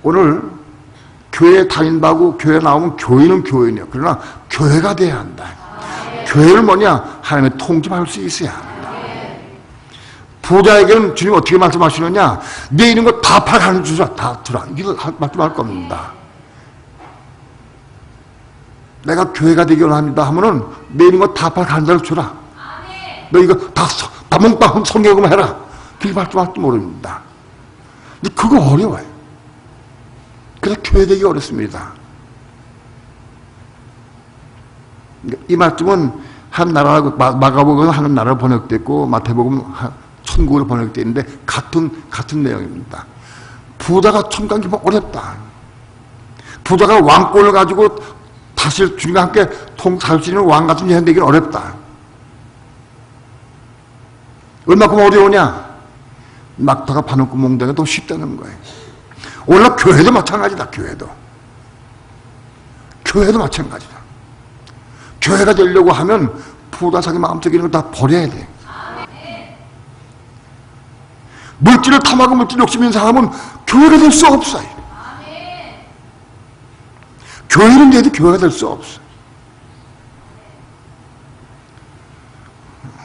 오늘 교회 다닌다고 교회 나오면 교인은 교인이에요. 그러나 교회가 돼야 한다. 교회를 뭐냐? 하나님의 통치받을 수 있어야 한다. 부자에게는 주님 어떻게 말씀하시느냐? 내 있는 거 다 팔아가는 주라, 다 주라. 이걸 말씀할 겁니다. 내가 교회가 되기를 합니다 하면은 내 있는 거 다 팔아가는 자를 주라. 너 이거 다 몽땅 성경금 해라. 그렇게 말씀할지 모릅니다. 근데 그거 어려워요. 그래서 교회 되기 어렵습니다. 이 말씀은 한 나라라고, 마가복음은 하는 나라로 번역됐고 마태복음은 천국으로 번역되어 있는데 같은 내용입니다. 부자가 천국 가기 어렵다. 부자가 왕권을 가지고 다시 주님과 함께 살 수 있는 왕 같은 여행 되기는 어렵다. 얼마큼 어려우냐? 낙타가 바늘구멍 되기가 더 쉽다는 거예요. 오늘날 교회도 마찬가지다. 교회도 마찬가지다. 교회가 되려고 하면 부자 자기 마음속에 있는 걸 다 버려야 돼. 물질을 탐하고 물질 욕심 있는 사람은 교회가 될 수 없어요. 교회는 돼도 교회가 될 수 없어.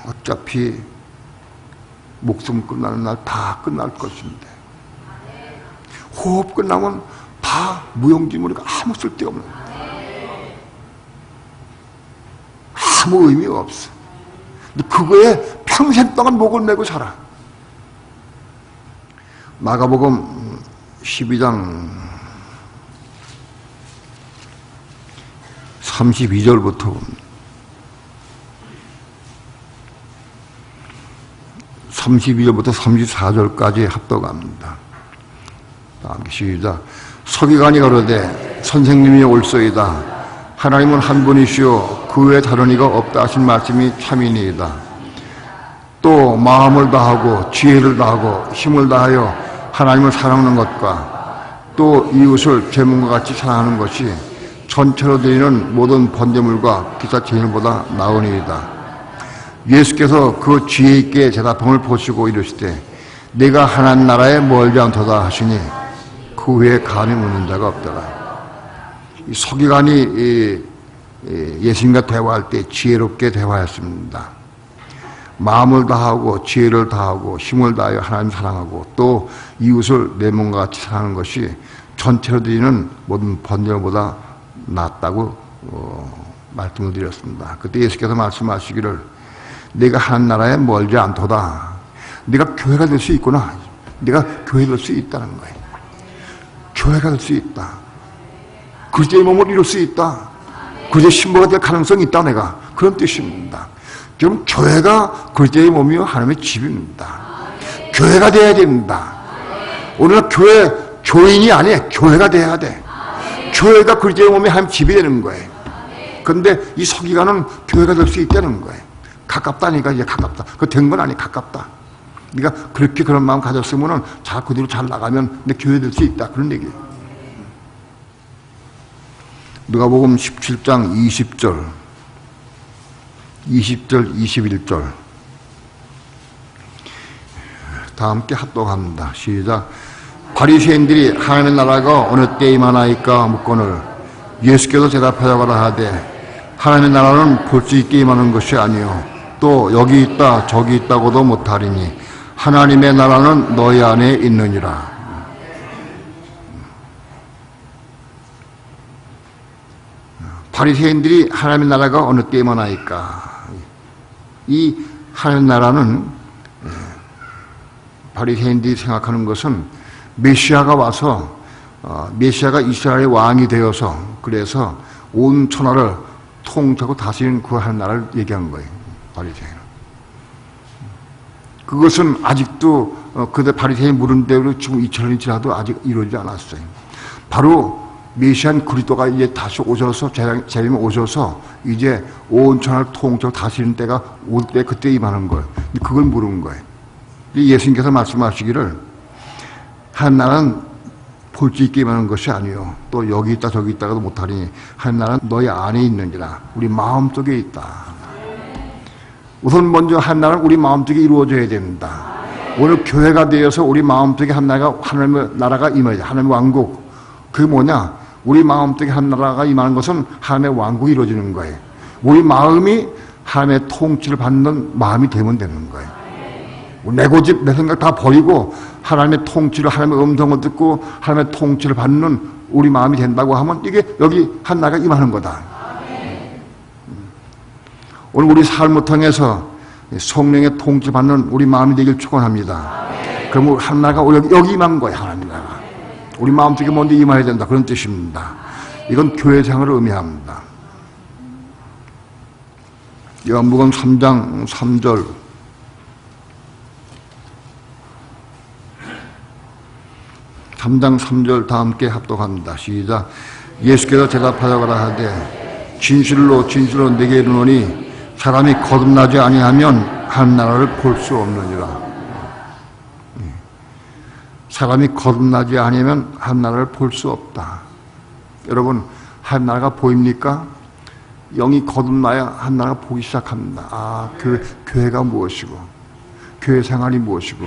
어차피 목숨 끝나는 날 다 끝날 것인데 호흡 끝나면 다 무용지물이고 아무 쓸데없는 거야. 아무 의미가 없어. 근데 그거에 평생 동안 목을 메고 살아. 마가복음 12장 32절부터 32절부터 34절까지 합독합니다. 시작. 서기관이 가로되 선생님이 옳소이다. 하나님은 한 분이시오 그 외에 다른 이가 없다 하신 말씀이 참이니이다. 또 마음을 다하고 지혜를 다하고 힘을 다하여 하나님을 사랑하는 것과 또 이웃을 제 몸과 같이 사랑하는 것이 전체로 드리는 모든 번제물과 기타 제물보다 나으니이다. 예수께서 그 지혜 있게 대답함을 보시고 이르시되 내가 하나님 나라에 멀지 않도다 하시니 그 외에 감히 묻는 자가 없더라. 이 서기관이 예수님과 대화할 때 지혜롭게 대화했습니다. 마음을 다하고 지혜를 다하고 힘을 다하여 하나님 사랑하고 또 이웃을 내 몸과 같이 사랑하는 것이 전체로 드리는 모든 번제보다 낫다고 말씀을 드렸습니다. 그때 예수께서 말씀하시기를 내가 하나님 나라에 멀지 않도다. 네가 교회가 될 수 있구나. 네가 교회 될 수 있다는 거예요. 교회가 될 수 있다. 그리스도의 몸을 이룰 수 있다. 그리스도의 신부가 될 가능성이 있다. 내가 그런 뜻입니다. 그럼 교회가 그리스도의 몸이요 하나님의 집입니다. 교회가 돼야 됩니다. 오늘 교회 교인이 아니에요. 교회가 돼야 돼. 교회가 그리스도의 몸이 하나님 집이 되는 거예요. 그런데 이 서기관은 교회가 될 수 있다는 거예요. 가깝다니까 이제 가깝다. 그거 된 건 아니 가깝다. 네가 그렇게 그런 마음 가졌으면은 잘 그대로 잘 나가면 내 교회 될 수 있다. 그런 얘기예요. 누가복음 17장 20절 21절 다 함께 합독합니다. 시작. 바리새인들이 하나님의 나라가 어느 때에 임하나이까 묻거늘 예수께서 대답하여가라 하되 하나님의 나라는 볼 수 있게 임하는 것이 아니요 또 여기 있다 저기 있다고도 못하리니 하나님의 나라는 너희 안에 있느니라. 바리새인들이 하나님의 나라가 어느 때에 임하나이까. 이 하나님의 나라는 바리새인들이 생각하는 것은 메시아가 와서 메시아가 이스라엘의 왕이 되어서 그래서 온 천하를 통치하고 다스리는 그 하나님 나라를 얘기한 거예요. 바리새인은. 그것은 아직도 그들 바리새인이 물은 대로 지금 2000년이 지나도 아직 이루어지지 않았어요. 바로 메시안 그리스도가 이제 다시 오셔서 재림에 오셔서 이제 온 천하를 통치하고 다스리는 때가 올 때 그때 임하는 거예요. 그걸 물은 거예요. 예수님께서 말씀하시기를 한 나라는 볼 수 있게 임하는 것이 아니요 또 여기 있다 저기 있다가도 못하리니 한 나라는 너희 안에 있는지라. 우리 마음속에 있다. 우선 먼저 한 나라는 우리 마음속에 이루어져야 됩니다. 오늘 교회가 되어서 우리 마음속에 한 나라가 하나님의 나라가 임해야 돼. 하나님의 왕국. 그게 뭐냐? 우리 마음속에 한 나라가 임하는 것은 하나님의 왕국이 이루어지는 거예요. 우리 마음이 하나님의 통치를 받는 마음이 되면 되는 거예요. 내 고집, 내 생각 다 버리고 하나님의 통치를, 하나님의 음성을 듣고 하나님의 통치를 받는 우리 마음이 된다고 하면 이게 여기 한 나라가 임하는 거다. 오늘 우리 삶을 통해서 성령의 통치를 받는 우리 마음이 되길 축원합니다. 그럼 한 나라가 여기 임한 거예요. 하나님 나라가. 우리 마음속에 먼저 임해야 된다. 그런 뜻입니다. 이건 교회 생활을 의미합니다. 요한복음 3장 3절 다 함께 합독합니다. 시작. 예수께서 대답하여가라 하되 진실로 진실로 내게 이르노니 사람이 거듭나지 아니하면 한 나라를 볼 수 없느니라. 사람이 거듭나지 아니하면 한 나라를 볼 수 없다. 여러분, 한 나라가 보입니까? 영이 거듭나야 한 나라가 보기 시작합니다. 교회가 무엇이고 교회 생활이 무엇이고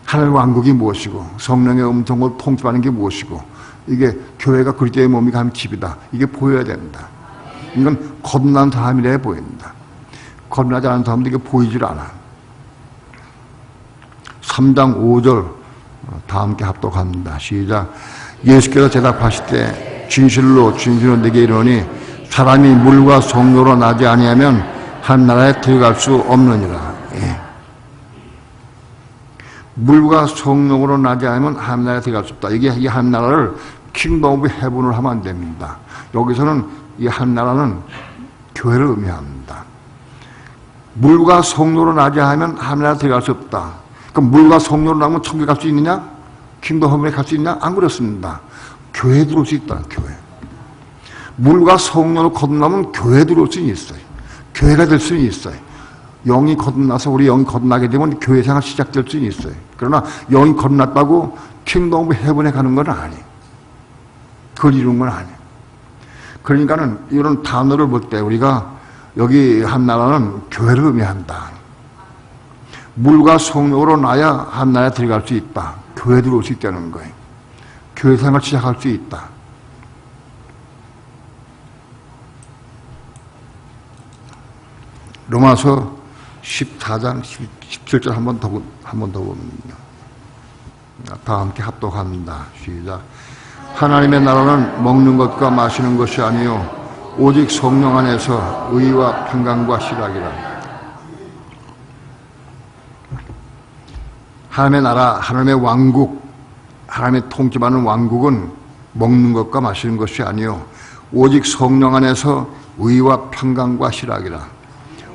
하나님의 왕국이 무엇이고 성령의 음성을 통치하는 게 무엇이고 이게 교회가 그리스도의 몸이 가는 집이다. 이게 보여야 됩니다. 이건 거듭난 사람이라 보입니다. 거듭나지 않은 사람도 이게 보이질 않아. 3장 5절 다 함께 합독합니다. 시작. 예수께서 대답하시되 진실로 진실로 내게 이르노니 사람이 물과 성령으로 나지 아니하면 한 나라에 들어갈 수 없느니라. 예. 물과 성령으로 나지 않으면 한 나라에 들어갈 수 없다. 이게 이 한 나라를 킹덤 오브 헤븐을 하면 안 됩니다. 여기서는 이 한 나라는 교회를 의미합니다. 물과 성령으로 나지 않으면 한 나라에 들어갈 수 없다. 그럼 물과 성령으로 나면 천국에 갈 수 있느냐? 킹덤 헤븐에 갈 수 있느냐? 안 그렇습니다. 교회에 들어올 수 있다. 교회. 물과 성령으로 거듭나면 교회에 들어올 수는 있어요. 교회가 될 수는 있어요. 영이 거듭나서 우리 영이 거듭나게 되면 교회 생활 시작될 수는 있어요. 그러나 영이 거듭났다고 킹덤 오브 헤븐에 가는 건 아니에요. 그걸 이루는 건 아니에요. 그러니까는 이런 단어를 볼 때 우리가 여기 한 나라는 교회를 의미한다. 물과 성령으로 나야 한 나라에 들어갈 수 있다. 교회 들어올 수 있다는 거예요. 교회 생활 시작할 수 있다. 로마서 14장 17절 한 번 더 봅니다. 다 함께 합독합니다. 시작. 하나님의 나라는 먹는 것과 마시는 것이 아니요 오직 성령 안에서 의와 평강과 실학이라. 하나님의 나라, 하나님의 왕국, 하나님의 통치받는 왕국은 먹는 것과 마시는 것이 아니요 오직 성령 안에서 의와 평강과 실학이라.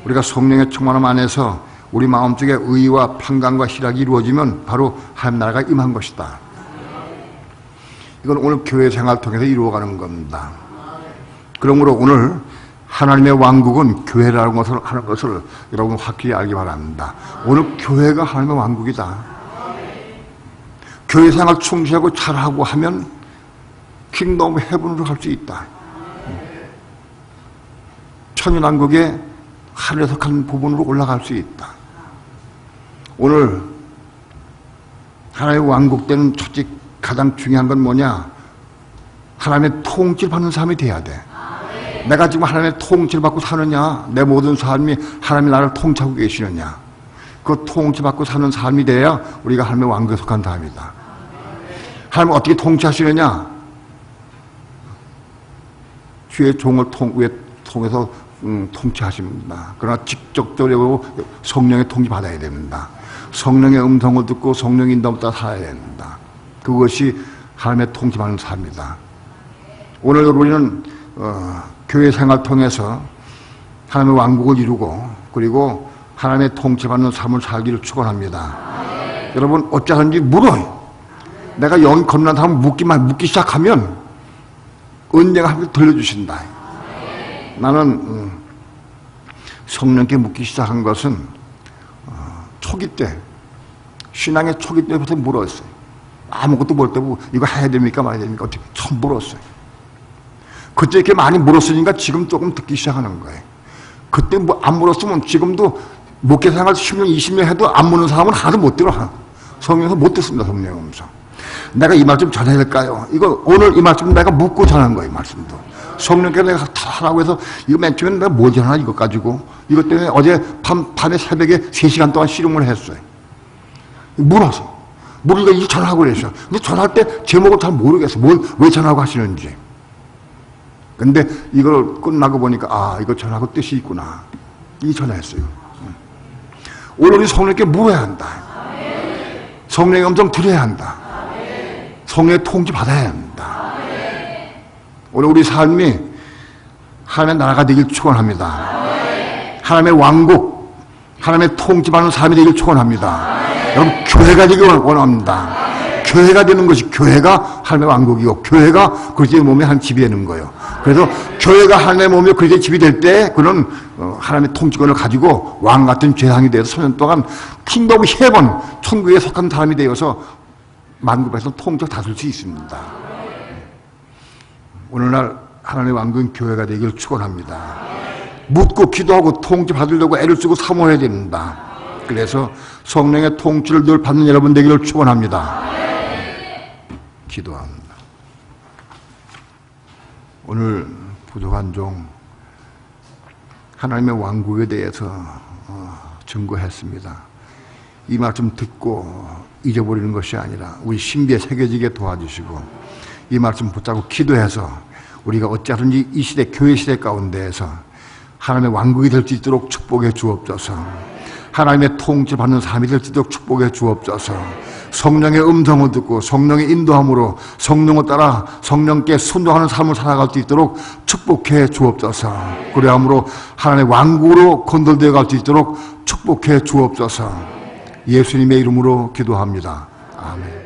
우리가 성령의 충만함 안에서 우리 마음속에 의와 평강과 실학이 이루어지면 바로 하나님 나라가 임한 것이다. 이건 오늘 교회 생활을 통해서 이루어가는 겁니다. 그러므로 오늘 하나님의 왕국은 교회라는 것을 하는 것을 여러분 확실히 알기 바랍니다. 오늘 교회가 하나님의 왕국이다. 교회 생활 충실하고 잘하고 하면 킹덤 헤븐으로 갈 수 있다. 천연왕국의 하늘에 속한 부분으로 올라갈 수 있다. 오늘 하나님의 왕국 때는 첫째 가장 중요한 건 뭐냐? 하나님의 통치를 받는 사람이 돼야 돼. 내가 지금 하나님의 통치를 받고 사느냐? 내 모든 삶이 하나님의 나라를 통치하고 계시느냐? 그 통치받고 사는 삶이 돼야 우리가 하나님의 왕국에 속한 사람이다. 하나님은 어떻게 통치하시느냐? 주의 종을 통해서 통치하십니다. 그러나 직접적으로 성령의 통치 받아야 됩니다. 성령의 음성을 듣고 성령의 인도를 따라 살아야 됩니다. 그것이 하나님의 통치받는 삶이다. 오늘 우리는 교회 생활 통해서 하나님의 왕국을 이루고 그리고 하나님의 통치받는 삶을 살기를 축원합니다. 여러분 어찌하든지 물어요. 내가 영 건너다 하면 묻기 시작하면 은혜가 함께 들려주신다. 나는 성령께 묻기 시작한 것은 초기 때, 신앙의 초기 때부터 물었어요. 아무것도 모를 때 이거 해야 됩니까 말아야 됩니까 어떻게 처음 물었어요. 그때 이렇게 많이 물었으니까 지금 조금 듣기 시작하는 거예요. 그때 안 물었으면 지금도 목회생활 10년 20년 해도 안 묻는 사람은 하나도 못 들어. 성령에서 못 듣습니다. 성령의 음성. 내가 이 말씀 전해야 될까요? 이거 오늘 이 말씀 내가 묻고 전한 거예요. 이 말씀도 성령께 내가 다 하라고 해서 이거 맨 처음에 내가 뭘 전하나 이것 가지고 이것 때문에 어제 밤에 새벽에 3시간 동안 씨름을 했어요. 물어서 우리가 이 전하고 그랬어. 근데 전할 때 제목을 잘 모르겠어. 왜 전하고 하시는지. 근데 이걸 끝나고 보니까 이거 전하고 뜻이 있구나. 이 전했어요. 오늘 우리 성령께 물어야 한다. 성령의 음성 들어야 한다. 성령의 통치 받아야 한다. 오늘 우리 삶이 하나님의 나라가 되길 축원합니다. 하나님의 왕국, 하나님의 통치받는 삶이 되길 축원합니다. 여러분 교회가 되길 원합니다. 교회가 되는 것이 교회가 하나님의 왕국이고 교회가 그리스도의 몸에 한 집이 되는 거예요. 그래서 교회가 하나님의 몸에 그리스도의 집이 될 때 그는 하나님의 통치권을 가지고 왕 같은 제사장이 되어서 3년 동안 킹덤 헤븐 천국에 속한 사람이 되어서 만국에서 통치를 다스릴 수 있습니다. 오늘날 하나님의 왕국은 교회가 되기를 축원합니다. 묻고 기도하고 통치 받으려고 애를 쓰고 사모해야 됩니다. 그래서 성령의 통치를 늘 받는 여러분 되기를 축원합니다. 기도합니다. 오늘 부족한 종 하나님의 왕국에 대해서 증거했습니다. 이 말씀 듣고 잊어버리는 것이 아니라 우리 신비에 새겨지게 도와주시고 이 말씀 붙잡고 기도해서 우리가 어찌하든지 이 시대 교회 시대 가운데에서 하나님의 왕국이 될 수 있도록 축복해 주옵소서. 하나님의 통치받는 삶이 될 수 있도록 축복해 주옵소서. 성령의 음성을 듣고 성령의 인도함으로 성령을 따라 성령께 순종하는 삶을 살아갈 수 있도록 축복해 주옵소서. 그래야므로 하나님의 왕국으로 건설되어 갈 수 있도록 축복해 주옵소서. 예수님의 이름으로 기도합니다. 아멘.